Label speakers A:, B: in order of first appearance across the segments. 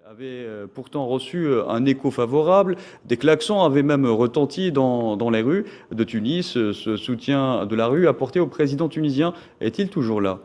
A: avait pourtant reçu un écho favorable. Des klaxons avaient même retenti dans les rues de Tunis. Ce soutien de la rue apporté au président tunisien est-il toujours là?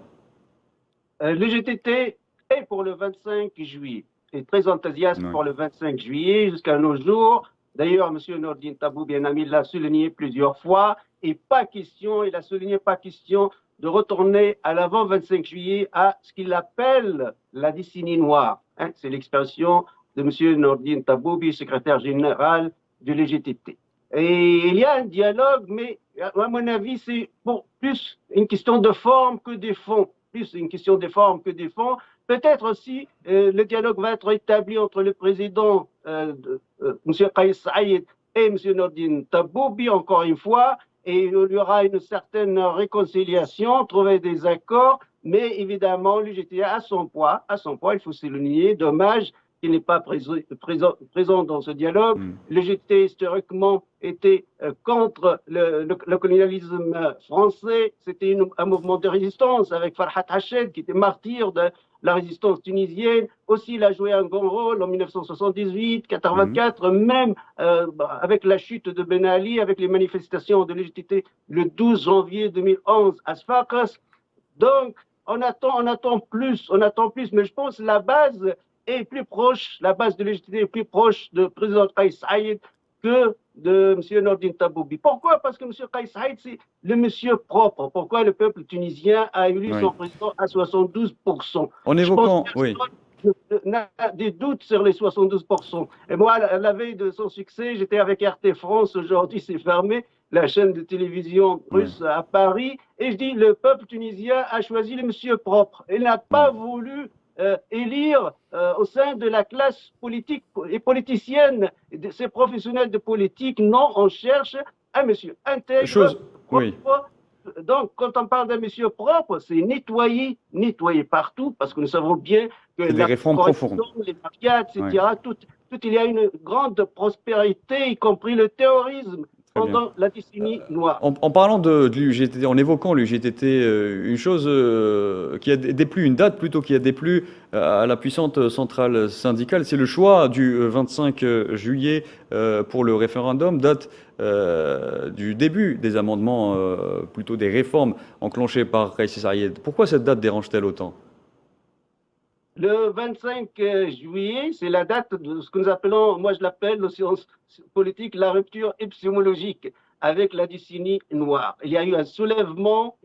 B: Le GTT est pour le 25 juillet, est très enthousiaste
A: Oui.
B: pour le 25 juillet jusqu'à nos jours. D'ailleurs, M. Nordine Tabou, bien ami, l'a souligné plusieurs fois. Et pas question, il a souligné pas question de retourner à l'avant 25 juillet à ce qu'il appelle la décennie noire. Hein, c'est l'expression de M. Nordine Taboubi, secrétaire général du LGTT. Et il y a un dialogue, mais à mon avis, c'est plus une question de forme que de fond. Plus une question de forme que des fonds. Peut-être aussi le dialogue va être établi entre le président M. Kais Saïd et M. Nordine Taboubi, encore une fois, et il y aura une certaine réconciliation, trouver des accords, mais évidemment, l'UGTA a son poids, il faut souligner. Dommage qu'il n'est pas présent dans ce dialogue. Le GT historiquement était contre le colonialisme français. C'était un mouvement de résistance avec Farhat Hached qui était martyr de la résistance tunisienne. Aussi, il a joué un grand rôle en 1978, 84, même avec la chute de Ben Ali, avec les manifestations de l'UGT le 12 janvier 2011 à Sfax. Donc, on attend plus, mais je pense que la base est plus proche, la base de l'UGT est plus proche du président Kais Saïd que de M. Nordine Taboubi. Pourquoi? Parce que M. Kais Saïd, c'est le monsieur propre. Pourquoi le peuple tunisien a élu son président à 72%?
A: En
B: Je pense
A: évoquant, oui.
B: n'a des doutes sur les 72%. Et moi, à la veille de son succès, j'étais avec RT France, aujourd'hui c'est fermé, la chaîne de télévision russe à Paris, et je dis, le peuple tunisien a choisi le monsieur propre. Il n'a pas voulu élire au sein de la classe politique et politicienne, de ces professionnels de politique. Non, on cherche un monsieur intègre, propre. Donc, quand on parle d'un monsieur propre, c'est nettoyer partout, parce que nous savons bien que
A: des réformes profondes,
B: les mafias, etc., tout, il y a une grande prospérité, y compris le terrorisme, pendant la décennie noire.
A: En parlant de l'UGTT, en évoquant l'UGTT, une chose qui a déplu, une date plutôt qui a déplu à la puissante centrale syndicale, c'est le choix du 25 juillet pour le référendum, date du début des amendements, plutôt des réformes enclenchées par Kais Saïed. Pourquoi cette date dérange-t-elle autant?
B: Le 25 juillet, c'est la date de ce que nous appelons, moi je l'appelle en sciences politiques, la rupture épistémologique avec la décennie noire. Il y a eu un soulèvement,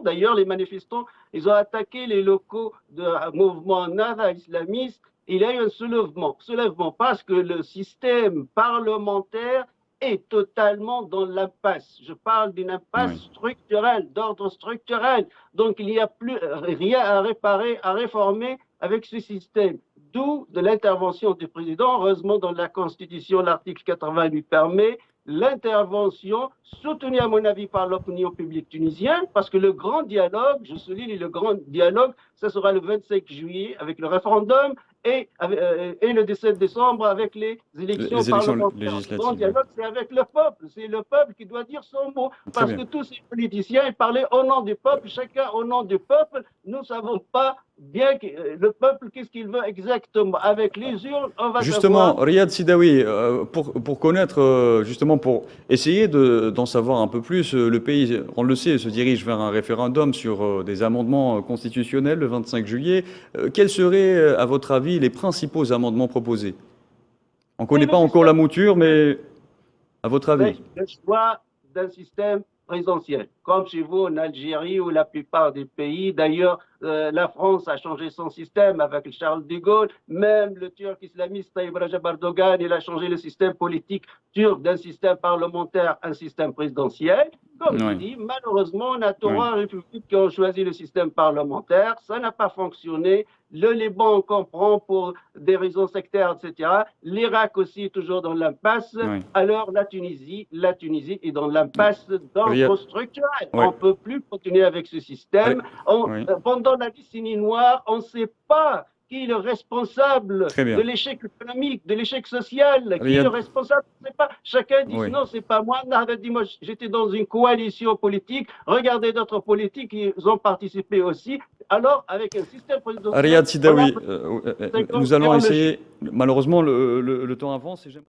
B: d'ailleurs les manifestants, ils ont attaqué les locaux d'un mouvement Nahda islamiste. Il y a eu un soulèvement parce que le système parlementaire est totalement dans l'impasse. Je parle d'une impasse structurelle, d'ordre structurel. Donc, il n'y a plus rien à réparer, à réformer avec ce système. D'où de l'intervention du président. Heureusement, dans la Constitution, l'article 80 lui permet l'intervention, soutenue à mon avis par l'opinion publique tunisienne, parce que le grand dialogue, je souligne le grand dialogue, ça sera le 25 juillet avec le référendum et le 17 décembre avec les élections parlementaires. Le grand dialogue, c'est avec le peuple. C'est le peuple qui doit dire son mot. Parce que tous ces politiciens, ils parlaient au nom du peuple, chacun au nom du peuple. Nous ne savons pas bien le peuple, qu'est-ce qu'il veut exactement. Avec les urnes, on va
A: justement,
B: savoir...
A: Riyad Sidawi, pour connaître, justement, pour essayer d'en savoir un peu plus, le pays, on le sait, se dirige vers un référendum sur des amendements constitutionnels le 25 juillet. Quels seraient, à votre avis, les principaux amendements proposés? On ne connaît pas encore la mouture, mais à votre avis?
B: Le choix d'un système présidentiel, comme chez vous en Algérie ou la plupart des pays. D'ailleurs, la France a changé son système avec Charles de Gaulle. Même le Turc islamiste Tayyip Recep Erdogan, il a changé le système politique turc d'un système parlementaire à un système présidentiel. Comme je dis, malheureusement, on a trois républiques qui ont choisi le système parlementaire. Ça n'a pas fonctionné. Le Liban, on comprend pour des raisons sectaires, etc. L'Irak aussi est toujours dans l'impasse. Alors la Tunisie est dans l'impasse d'ordre structurel. On ne peut plus continuer avec ce système. Pendant la décennie noire, on ne sait pas qui est le responsable de l'échec économique, de l'échec social, qui est le responsable, je ne sais pas. Chacun dit non, c'est pas moi. Moi, j'étais dans une coalition politique. Regardez d'autres politiques, ils ont participé aussi. Alors, avec un système présidentiel...
A: Riyad Sidawi,
B: on a 50
A: nous allons
B: fermes
A: essayer, malheureusement le temps avance et j'aimerais